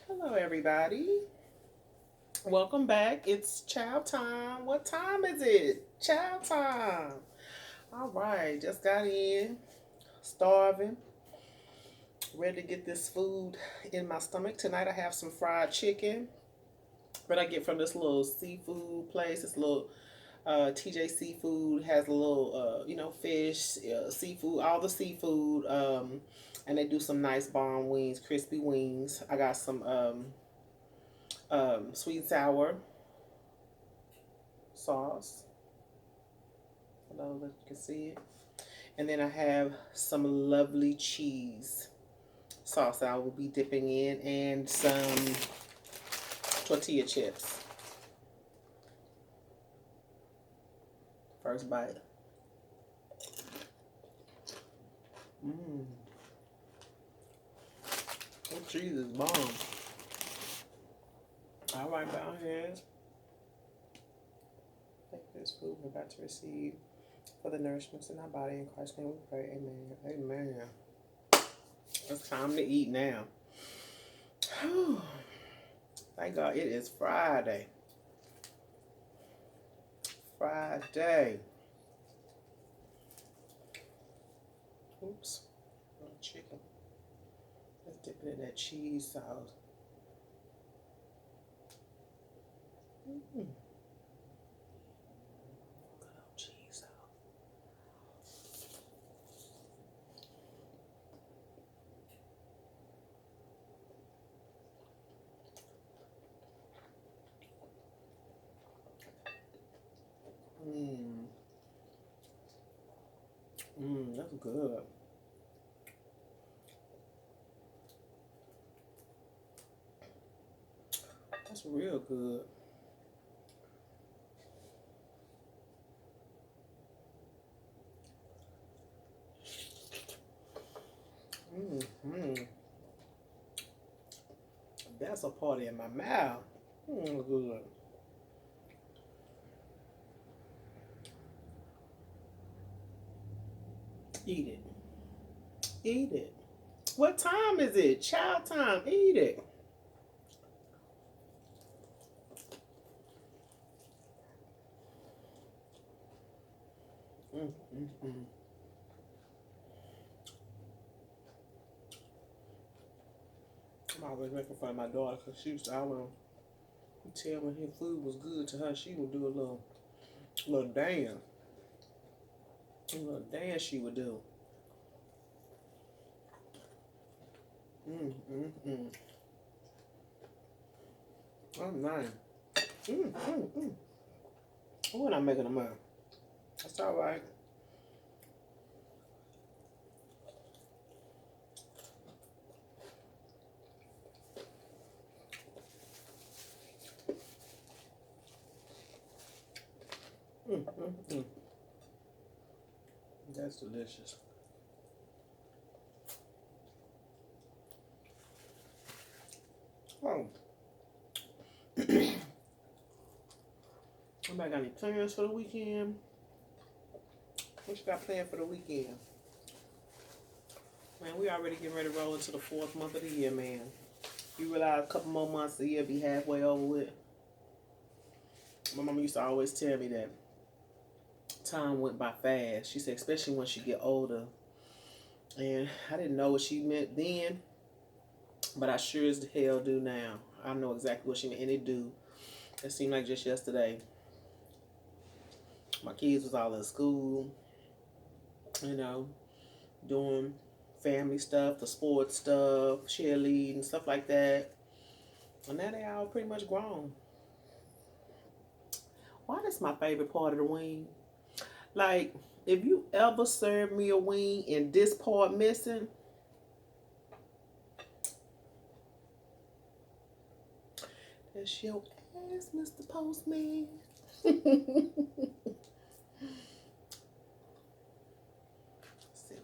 Hello, everybody. Welcome back. It's chow time. What time is it? Chow time. All right, just got in, starving, ready to get this food in my stomach. Tonight I have some fried chicken that I get from this little seafood place. This little TJ Seafood has a little, fish, seafood, all the seafood. And they do some nice bomb wings, crispy wings. I got some sweet and sour sauce. Hello, you can see it. And then I have some lovely cheese sauce I will be dipping in and some tortilla chips. First bite. Mmm. That cheese is bomb. All right, bound hands. Thank this food we're about to receive for the nourishments in our body. In Christ's name we pray. Amen. Amen. It's time to eat now. Thank God it is Friday. Friday. Oops. Chicken. Let's dip it in that cheese sauce. Good old cheese sauce. That's good. That's real good. That's a party in my mouth. Good. Eat it. Eat it. What time is it? Chow time. Eat it. Mm, mm, mm. I'm always making fun of my daughter because she used to always tell when her food was good to her, she would do a little dance. A little dance she would do. Mm, mm, mm. Oh, nice. Mm, mm, mm. Oh, and I'm making them up. That's all right. Mm, mm, mm. That's delicious. Oh. Anybody got any plans for the weekend? What you got planned for the weekend? Man, we already getting ready to roll into the fourth month of the year, man. You realize a couple more months the year be halfway over with. My mama used to always tell me that time went by fast. She said, especially when she get older. And I didn't know what she meant then, but I sure as the hell do now. I know exactly what she meant, and it do. It seemed like just yesterday. My kids was all in school, you know, doing family stuff, the sports stuff, cheerleading, stuff like that. And now they all pretty much grown. Why that's my favorite part of the wing? Like, if you ever serve me a wing and this part missing, that's your ass, Mr. Postman. See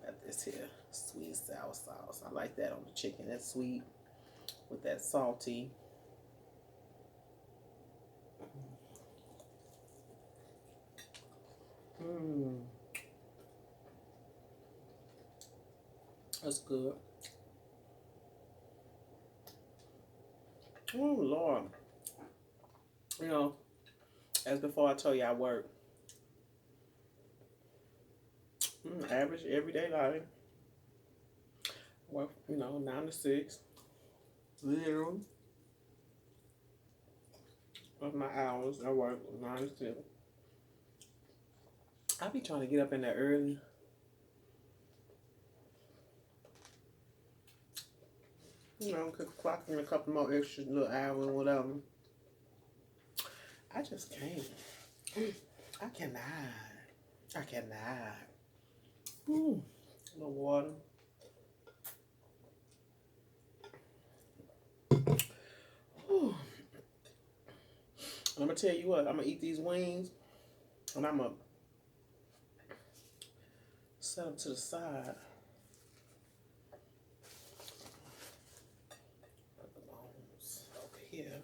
about this here sweet and sour sauce. I like that on the chicken. That's sweet with that salty. Mmm. That's good. Oh, Lord. You know, as before I told you, I work average everyday life. Work, 9 to 6. Literally. Of my hours, I work 9 to 6. I be trying to get up in there early. Clock in a couple more extra little hours or whatever. I just can't. I cannot. I cannot. A little water. Ooh. I'm gonna tell you what. I'm gonna eat these wings, and I'm gonna set them to the side. Put the bones over here,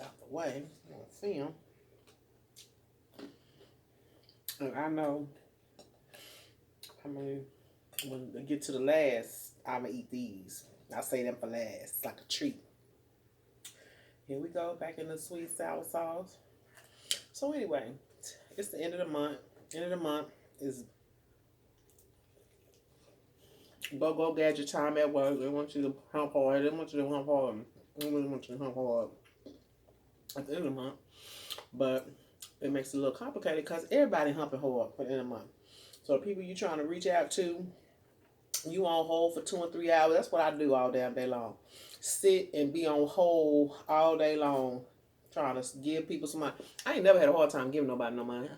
out the way. I don't see them. And I know. When they get to the last, I'm gonna eat these. I'll save them for last. It's like a treat. Here we go, back in the sweet sour sauce. So anyway, it's the end of the month. End of the month is go gadget time at work. They want you to hump hard. They want you to hump hard. They really want you to hump hard at the end of the month. But it makes it a little complicated because everybody humping hard for the end of the month. So the people you're trying to reach out to, you on hold for 2 and 3 hours. That's what I do all damn day long. Sit and be on hold all day long, trying to give people some money. I ain't never had a hard time giving nobody no money.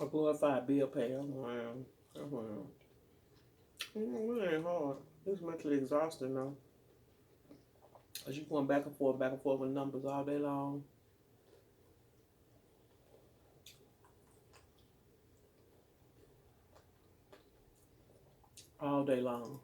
A glorified bill payer. Wow. It ain't hard. It's mentally exhausting though. Cause you going back and forth with numbers all day long. All day long.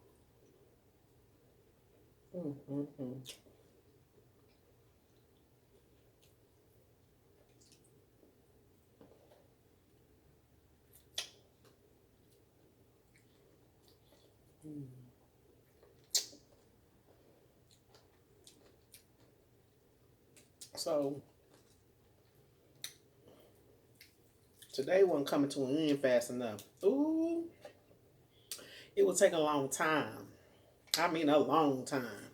So today wasn't coming to an end fast enough. Ooh, it would take a long time. I mean, a long time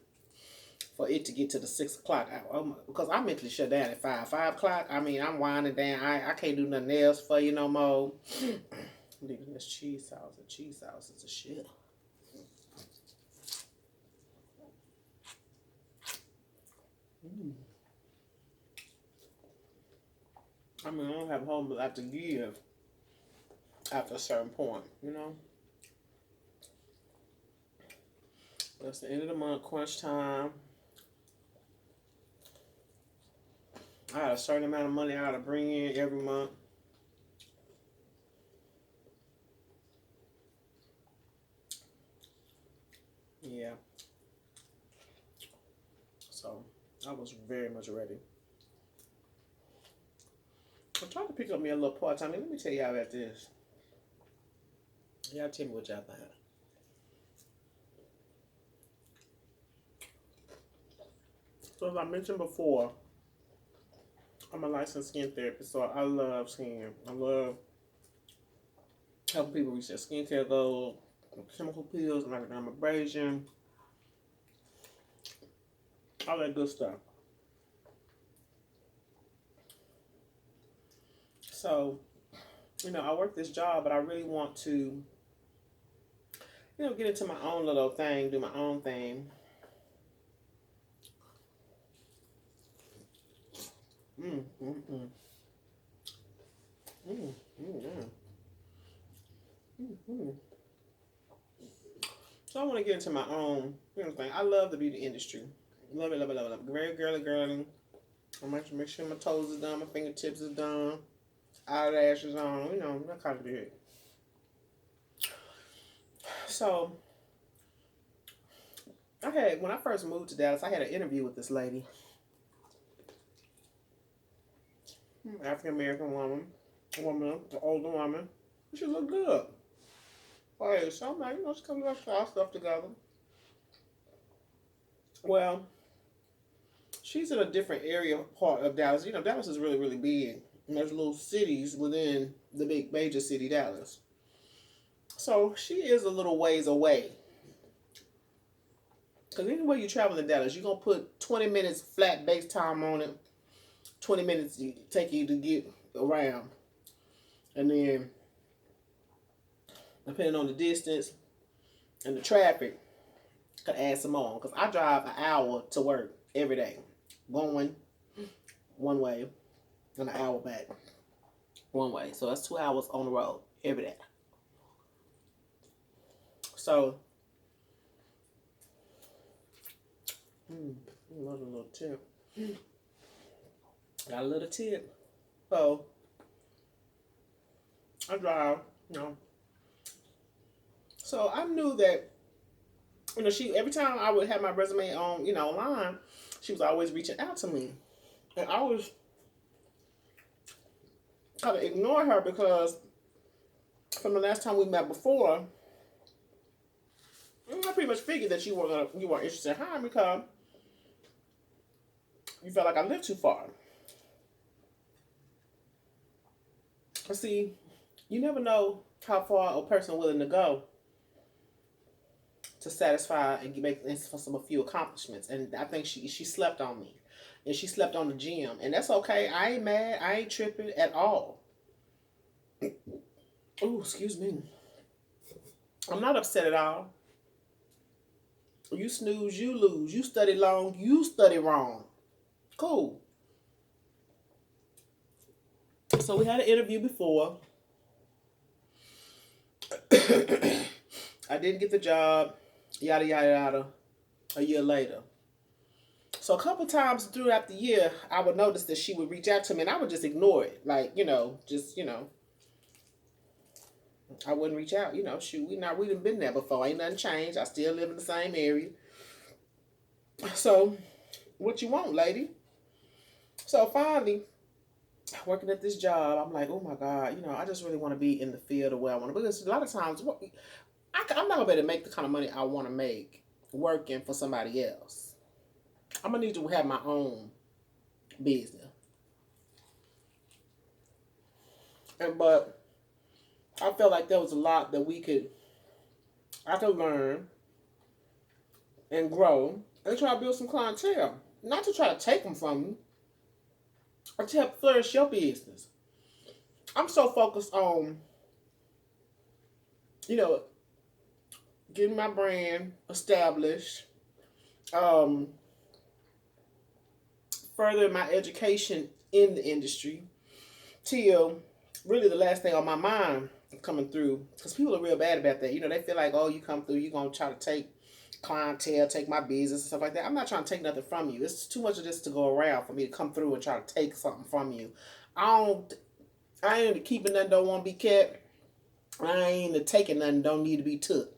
for it to get to the 6 o'clock hour. Because I mentally shut down at 5. 5 o'clock, I mean, I'm winding down. I can't do nothing else for you no more. Leaving this cheese sauce. The cheese sauce is a shit. I mean, I don't have a whole lot to give after a certain point, That's the end of the month, crunch time. I had a certain amount of money I had to bring in every month. Yeah. So, I was very much ready. I'm trying to pick up me a little part-time. Let me tell y'all about this. Y'all tell me what y'all think. So as I mentioned before, I'm a licensed skin therapist, so I love skin. I love helping people reach their skincare goals, chemical peels, microdermabrasion, all that good stuff. So, I work this job, but I really want to, get into my own little thing, do my own thing. So I want to get into my own, thing. I love the beauty industry. Love it, love it, love it, love it. Very girly. I make sure my toes are done, my fingertips are done, eyelashes on, that kind of it. So, when I first moved to Dallas, I had an interview with this lady, African American woman. woman, the older woman. She looked good. Hey, so I'm like, she's coming up to our stuff together. Well, she's in a different area part of Dallas. Dallas is really, really big. And there's little cities within the big major city, Dallas. So she is a little ways away. Because anywhere you travel in Dallas, you're going to put 20 minutes flat base time on it. 20 minutes take you to get around. And then, depending on the distance and the traffic, could add some more. Because I drive an hour to work every day. Going one way and an hour back one way. So that's 2 hours on the road every day. So, another little tip. Got a little tip. So, I drive, So I knew that, she every time I would have my resume on, online, she was always reaching out to me. And I was kind of ignore her because from the last time we met before, I pretty much figured that you weren't interested in hiring because you felt like I lived too far. See, you never know how far a person willing to go to satisfy and make a few accomplishments. And I think she slept on me. And she slept on the gym. And that's okay. I ain't mad. I ain't tripping at all. Oh, excuse me. I'm not upset at all. You snooze, you lose. You study long, you study wrong. Cool. So we had an interview before. I didn't get the job. Yada, yada, yada. A year later. So a couple times throughout the year, I would notice that she would reach out to me and I would just ignore it. Like, I wouldn't reach out. Shoot, we done been there before. Ain't nothing changed. I still live in the same area. So, what you want, lady? So finally, working at this job, I'm like, oh my God, I just really want to be in the field of where I want to be. Because a lot of times, I'm not going to be able to make the kind of money I want to make working for somebody else. I'm going to need to have my own business. But I felt like there was a lot that I could learn and grow and try to build some clientele. Not to try to take them from you, or to help flourish your business. I'm so focused on, getting my brand established, further my education in the industry, till really the last thing on my mind coming through. Because people are real bad about that. They feel like, oh, you come through, you're going to try to take clientele, take my business and stuff like that. I'm not trying to take nothing from you. It's too much of this to go around for me to come through and try to take something from you. I ain't into keeping nothing don't want to be kept. I ain't into taking nothing don't need to be took.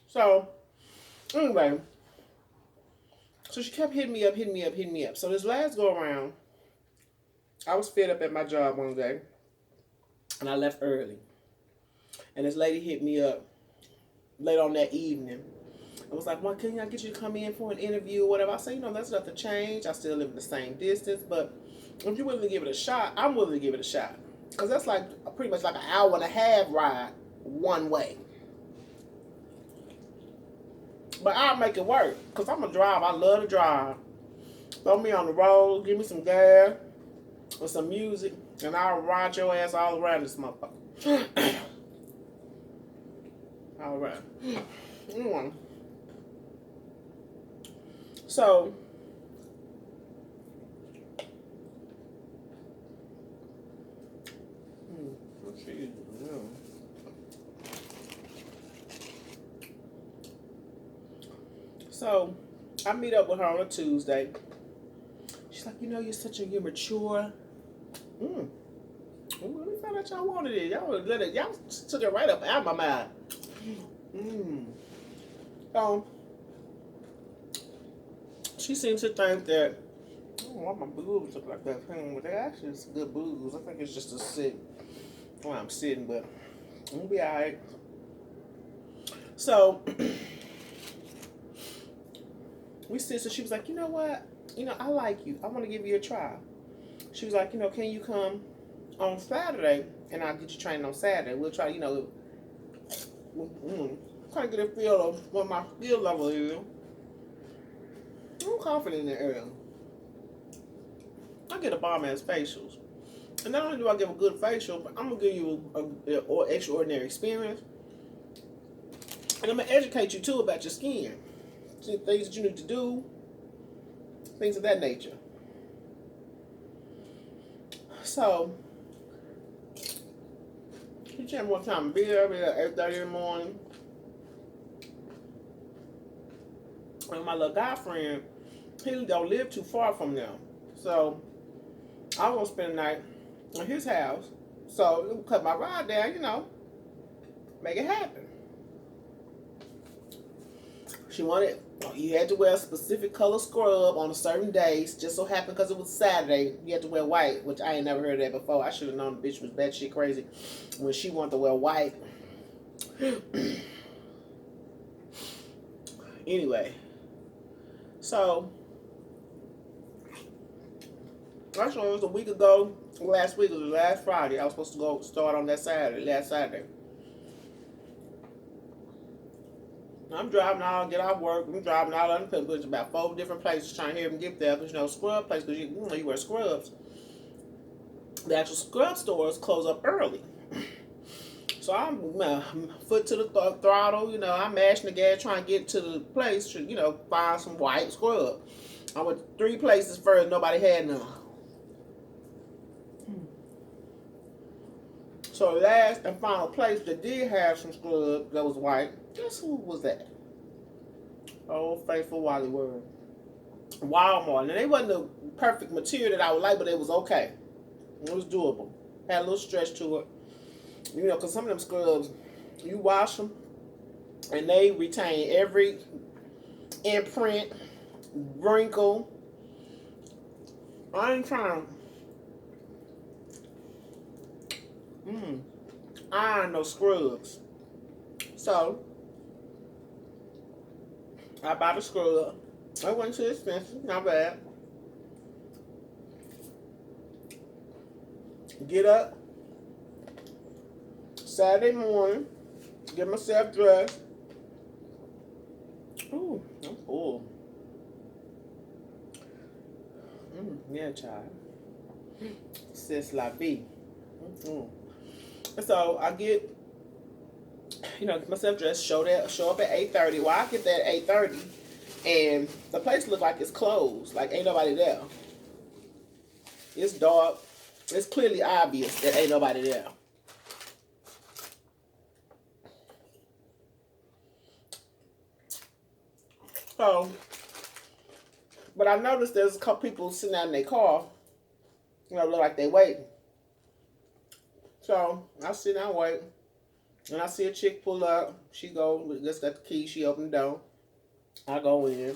So, anyway, so she kept hitting me up. So this last go around, I was fed up at my job one day, and I left early. And this lady hit me up late on that evening. I was like, well, can I get you to come in for an interview or whatever? I said, that's nothing changed. I still live in the same distance, but if you're willing to give it a shot, I'm willing to give it a shot. Because that's like pretty much like an hour and a half ride one way. But I'll make it work. Because I'm a driver. I love to drive. Throw me on the road. Give me some gas or some music. And I'll ride your ass all around this motherfucker. All right. Anyway. So, let's see. So, I meet up with her on a Tuesday. She's like, you're such you're mature. Let me find out y'all wanted it. Y'all took it right up out of my mind. She seems to think that, don't want my boobs look like that. But they actually some good boobs. I think it's just a sit when I'm sitting, but I'm gonna be alright. So we sit. So she was like, you know what? I like you. I want to give you a try. She was like, can you come on Saturday and I'll get you trained on Saturday. We'll try, kind of get a feel of what my skill level is. I'm confident in the area. I get a bomb ass facials. And not only do I give a good facial, but I'm going to give you an extraordinary experience. And I'm going to educate you too about your skin. Things that you need to do. Things of that nature. So, she tell me what time to be there. I'll be there at 8:30 in the morning. And my little guy friend, he don't live too far from them. So, I was going to spend the night at his house. So, it would cut my ride down, make it happen. She wanted, you had to wear a specific color scrub on a certain days. Just so happened because it was Saturday, you had to wear white, which I ain't never heard of that before. I should have known the bitch was batshit crazy when she wanted to wear white. Anyway, so actually it was a week ago. Last week, it was last Friday. I was supposed to go start on that Saturday, last Saturday. I'm driving out, get off work. I'm driving out on the place, about 4 different places trying to hear him get there. Because, scrub place, because you wear scrubs. The actual scrub stores close up early. So I'm foot to the throttle, I'm mashing the gas trying to get to the place to, find some white scrub. I went 3 places first, nobody had none. So the last and final place that did have some scrub that was white, guess who was that? Oh, faithful Wally Word. Walmart. And they wasn't the perfect material that I would like, but it was okay. It was doable. Had a little stretch to it. Because some of them scrubs, you wash them, and they retain every imprint, wrinkle. I ain't trying to iron no scrubs. So, I bought a scrub. It wasn't too expensive, not bad. Get up Saturday morning, get myself dressed. Ooh, I'm full. Yeah, child. C'est la vie. So I get, get myself dressed, show up at 8:30. Well, I get there at 8:30, and the place look like it's closed. Like ain't nobody there. It's dark. It's clearly obvious that ain't nobody there. So, but I noticed there's a couple people sitting out in their car. Look like they waiting. So I sit down and wait, and I see a chick pull up. She go, just got the key. She opened the door. I go in.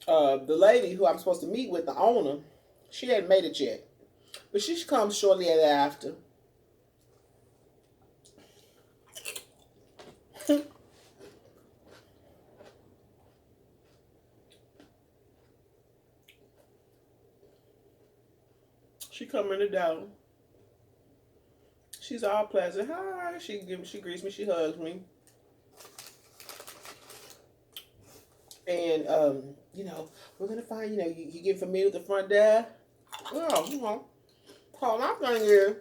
The lady who I'm supposed to meet with, the owner, she hadn't made it yet, but she comes shortly thereafter. She come in the door. She's all pleasant. Hi. She greets me. She hugs me. And we're gonna find. You get familiar with the front desk. Well, my thing is,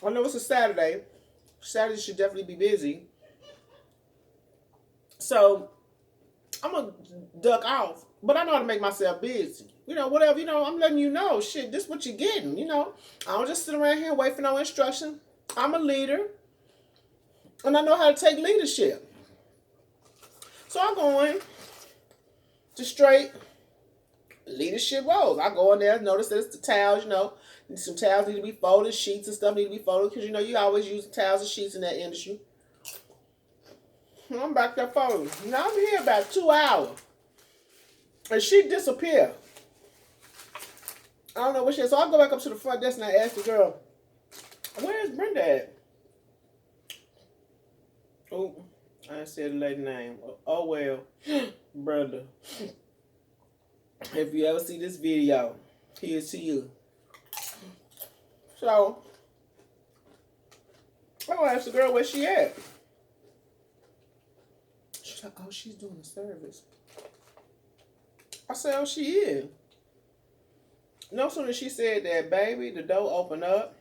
I know it's a Saturday. Saturday should definitely be busy. So I'm gonna duck off, but I know how to make myself busy. Whatever, I'm letting you know, shit, this is what you're getting, I don't just sit around here and wait for no instruction. I'm a leader, and I know how to take leadership. So I go in to straight leadership roles. I go in there, notice there's the towels, some towels need to be folded, sheets and stuff need to be folded, because, you always use towels and sheets in that industry. And I'm back there folding. I'm here about 2 hours. And she disappeared. I don't know what she is. So I go back up to the front desk and I ask the girl, where's Brenda at? Oh, I said the lady name. Oh well, Brenda. If you ever see this video, here's to you. So I asked the girl where she at. She's like, oh, she's doing a service. I said, oh, she is. No sooner she said that, baby, the door opened up,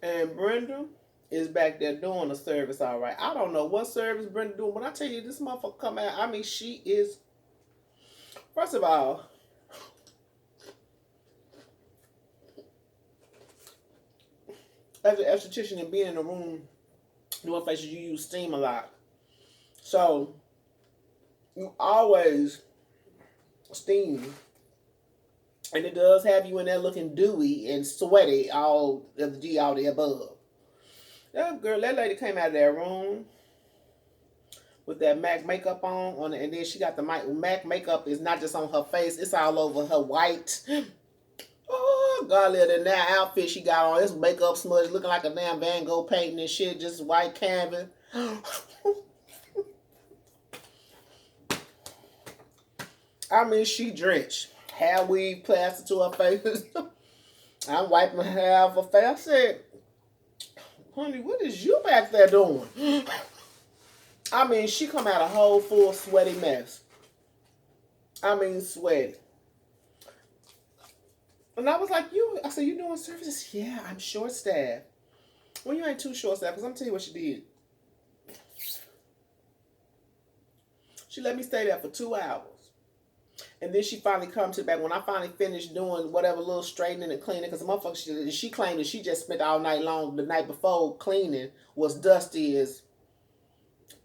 and Brenda is back there doing a service, all right. I don't know what service Brenda doing. When I tell you this motherfucker come out, I mean, she is, first of all, as an esthetician and being in the room doing facials, you use steam a lot. So, you always steam. And it does have you in there looking dewy and sweaty, all of the above. That girl, that lady came out of that room with that MAC makeup on and then she got the MAC makeup is not just on her face, it's all over her white. Oh, God, in that outfit she got on, this makeup smudge looking like a damn Van Gogh painting and shit, just white canvas. I mean, she drenched. Hair weave plastered to her face. I'm wiping her hair off her face. I said, honey, what is you back there doing? I mean, she come out a whole full sweaty mess. I mean, sweaty. And I was like, I said, you doing services? Yeah, I'm short staffed. Well, you ain't too short staffed, because I'm telling you what she did. She let me stay there for 2 hours. And then she finally comes to back when I finally finished doing whatever little straightening and cleaning, because the motherfucker, she claimed that she just spent all night long the night before cleaning, was dusty as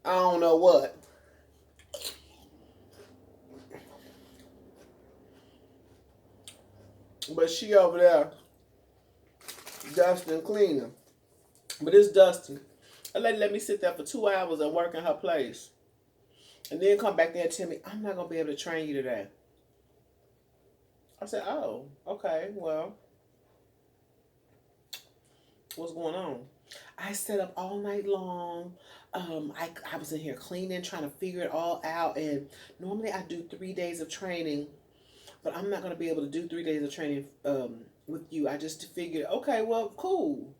I don't know what. But she over there dusting and cleaning. But it's dusty. A lady let me sit there for 2 hours and work in her place. And then come back there and tell me, I'm not going to be able to train you today. I said, oh, okay, well, what's going on? I sat up all night long. I was in here cleaning, trying to figure it all out. And normally I do 3 days of training, but I'm not going to be able to do 3 days of training with you. I just figured, okay, well, cool.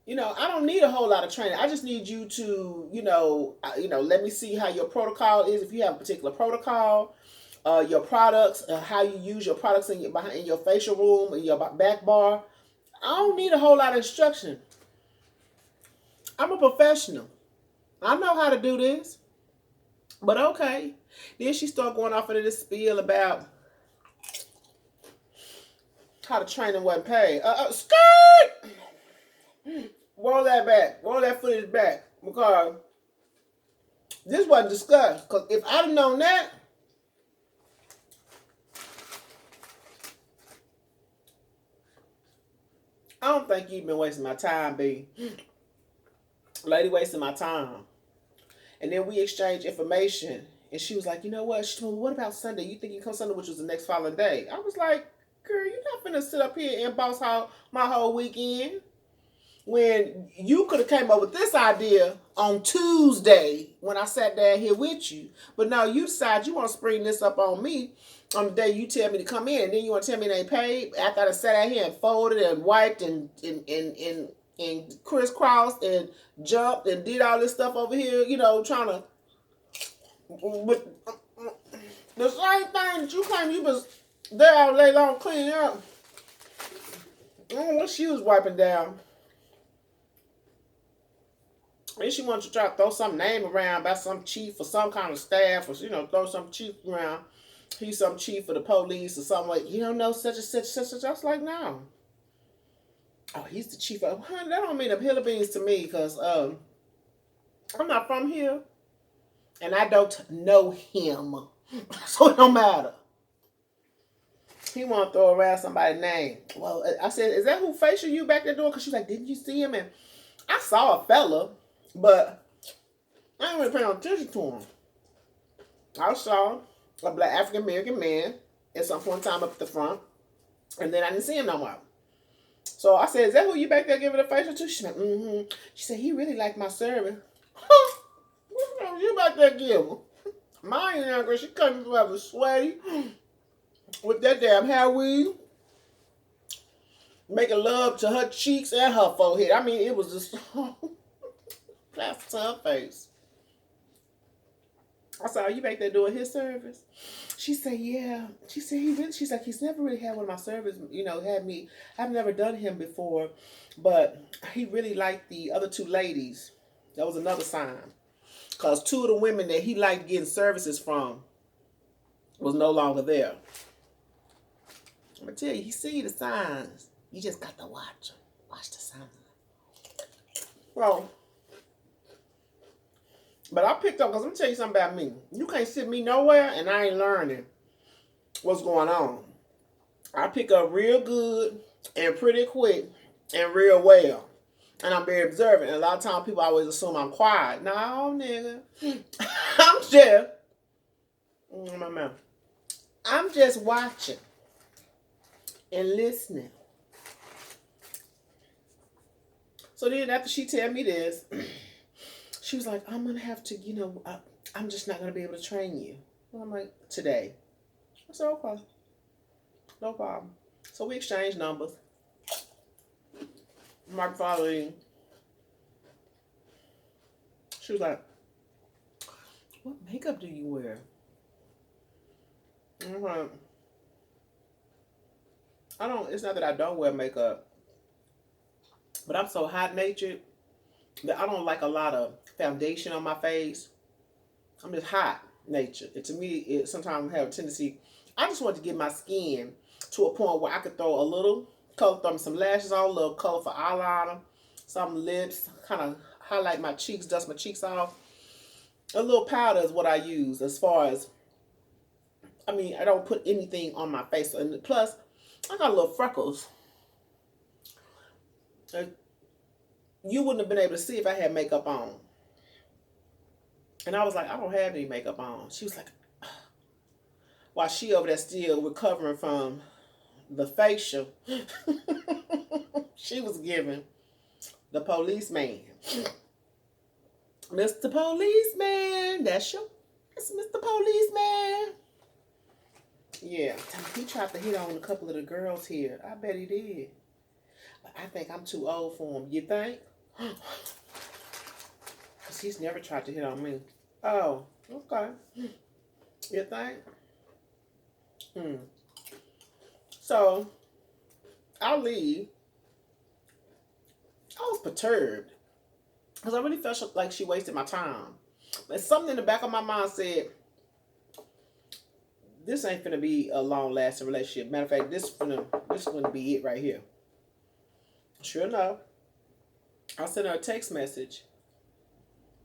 You know, I don't need a whole lot of training. I just need you to, let me see how your protocol is. If you have a particular protocol, your products, how you use your products in your facial room, in your back bar. I don't need a whole lot of instruction. I'm a professional. I know how to do this. But okay. Then she started going off into this spiel about how the training wasn't paid. Skirt! Roll that back. Roll that footage back. Because this wasn't discussed. Because if I'd have known that, I don't think you've been wasting my time, B. Lady wasting my time. And then we exchanged information. And she was like, you know what? She told me, what about Sunday? You think you come Sunday, which was the next following day? I was like, girl, you're not finna sit up here and boss out my whole weekend. When you could have came up with this idea on Tuesday when I sat down here with you. But now you decide you want to spring this up on me on the day you tell me to come in. And then you want to tell me they ain't paid after I sat out here and folded and wiped and crisscrossed and jumped and did all this stuff over here, trying to... With the same thing that you claim you was there all day long cleaning up. I don't know what she was wiping down. And she wanted to try to throw some name around about some chief or some kind of staff or, throw some chief around. He's some chief of the police or something like, you don't know such and such, such and such. I was like, no. Oh, he's the chief of, honey, that don't mean a hill of beans to me because I'm not from here. And I don't know him. So it don't matter. He want to throw around somebody's name. Well, I said, is that who facial you back there doing? Because she's like, didn't you see him? And I saw a fella. But I ain't really paying attention to him. I saw a black African American man at some point in time up at the front, and then I didn't see him no more. So I said, "Is that who you back there giving a facial to?" She said, "Mm-hmm." She said, "He really liked my service." What you back there giving? Mine younger, she couldn't have a sweaty with that damn hair weave, making love to her cheeks and her forehead. I mean, it was just plaster to her face. I said, "Are you back there doing his service?" She said, "Yeah." She said, "He really." She's like, "He's never really had one of my service. Had me. I've never done him before, but he really liked the other two ladies." That was another sign, cause two of the women that he liked getting services from was no longer there. I'm gonna tell you, he see the signs. You just got to watch them. Watch the signs. Well, but I picked up, because I'm going to tell you something about me. You can't sit me nowhere and I ain't learning what's going on. I pick up real good and pretty quick and real well. And I'm very observant. And a lot of times people always assume I'm quiet. No, nigga. I'm just, my mouth. I'm just watching and listening. So then after she tell me this, she was like, "I'm going to have to, I'm just not going to be able to train you." And I'm like, "Today." I said, "Okay. No problem." So we exchanged numbers. My father, she was like, "What makeup do you wear?" I'm like, it's not that I don't wear makeup, but I'm so hot-natured that I don't like a lot of foundation on my face. I'm just hot-natured. And to me, it sometimes have a tendency, I just want to get my skin to a point where I could throw a little color, throw some lashes on, a little color for eyeliner, some lips, kind of highlight my cheeks, dust my cheeks off. A little powder is what I use as far as, I don't put anything on my face. And plus, I got little freckles. You wouldn't have been able to see if I had makeup on. And I was like, "I don't have any makeup on." She was like, while she over there still recovering from the facial, she was giving the policeman. "Mr. Policeman, that's you. It's Mr. Policeman." Yeah, he tried to hit on a couple of the girls here. I bet he did. But I think I'm too old for him. You think? Because he's never tried to hit on me. Oh, okay. You think? So, I'll leave. I was perturbed. Because I really felt like she wasted my time. And something in the back of my mind said, this ain't finna be a long-lasting relationship. Matter of fact, this is gonna be it right here. Sure enough, I sent her a text message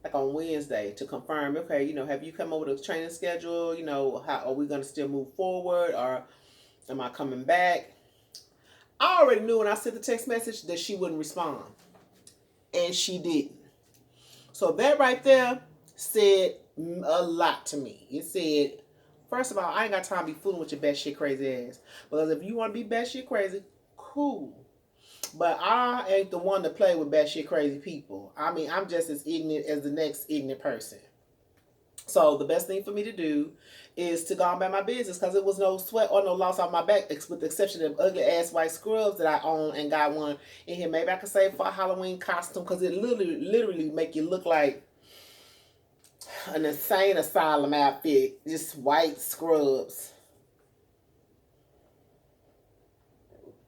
like on Wednesday to confirm, okay, have you come over to the training schedule? How are we gonna still move forward, or am I coming back? I already knew when I sent the text message that she wouldn't respond. And she didn't. So that right there said a lot to me. It said, first of all, I ain't got time to be fooling with your batshit crazy ass. Because if you want to be batshit crazy, cool. But I ain't the one to play with batshit crazy people. I'm just as ignorant as the next ignorant person. So the best thing for me to do is to go on about my business, because it was no sweat or no loss off my back, with the exception of ugly ass white scrubs that I own and got one in here. Maybe I could save for a Halloween costume, because it literally make you look like an insane asylum outfit. Just white scrubs.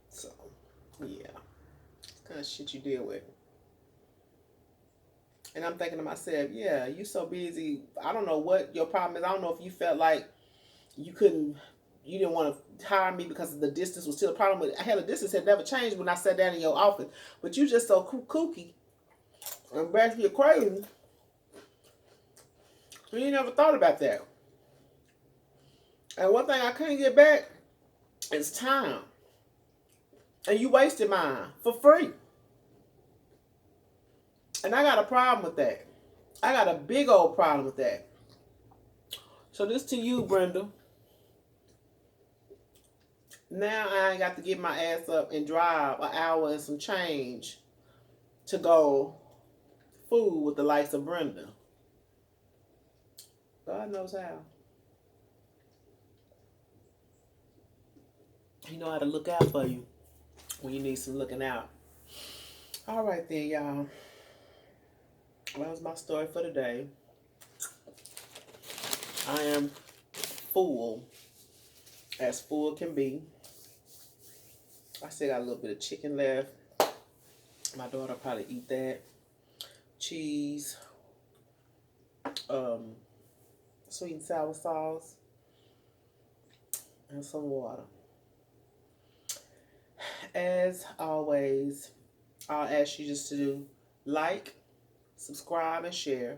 So, yeah. It's kind of shit you deal with. And I'm thinking to myself, yeah, you so busy. I don't know what your problem is. I don't know if you felt like you didn't want to hire me because the distance was still a problem. But hell, the distance had never changed when I sat down in your office. But you just so kooky and basically crazy. So you never thought about that. And one thing I couldn't get back is time. And you wasted mine for free. And I got a problem with that. I got a big old problem with that. So this to you, Brenda. Now I ain't got to get my ass up and drive an hour and some change to go food with the likes of Brenda. God knows how. He know how to look out for you when you need some looking out. All right then, y'all. That was my story for today. I am full, as full can be. I still got a little bit of chicken left. My daughter probably eat that. Cheese, sweet and sour sauce, and some water. As always, I'll ask you just to do like, subscribe, and share.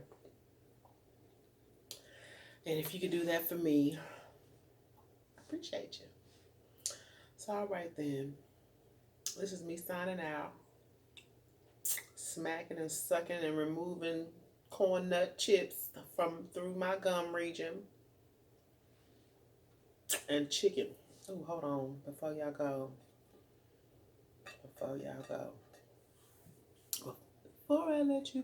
And if you could do that for me, I appreciate you. So, all right then. This is me signing out. Smacking and sucking and removing corn nut chips from through my gum region. And chicken. Oh, hold on. Before y'all go. Before I let you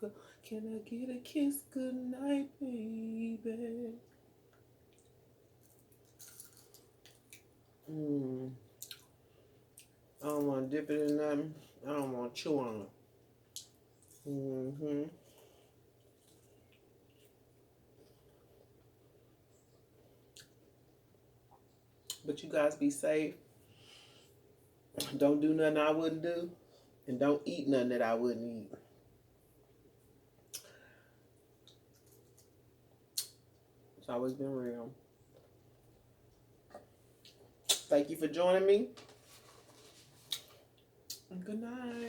go, can I get a kiss goodnight, baby? I don't want to dip it in nothing. I don't want to chew on it. But you guys be safe. Don't do nothing I wouldn't do. And don't eat nothing that I wouldn't eat. It's always been real. Thank you for joining me. And good night.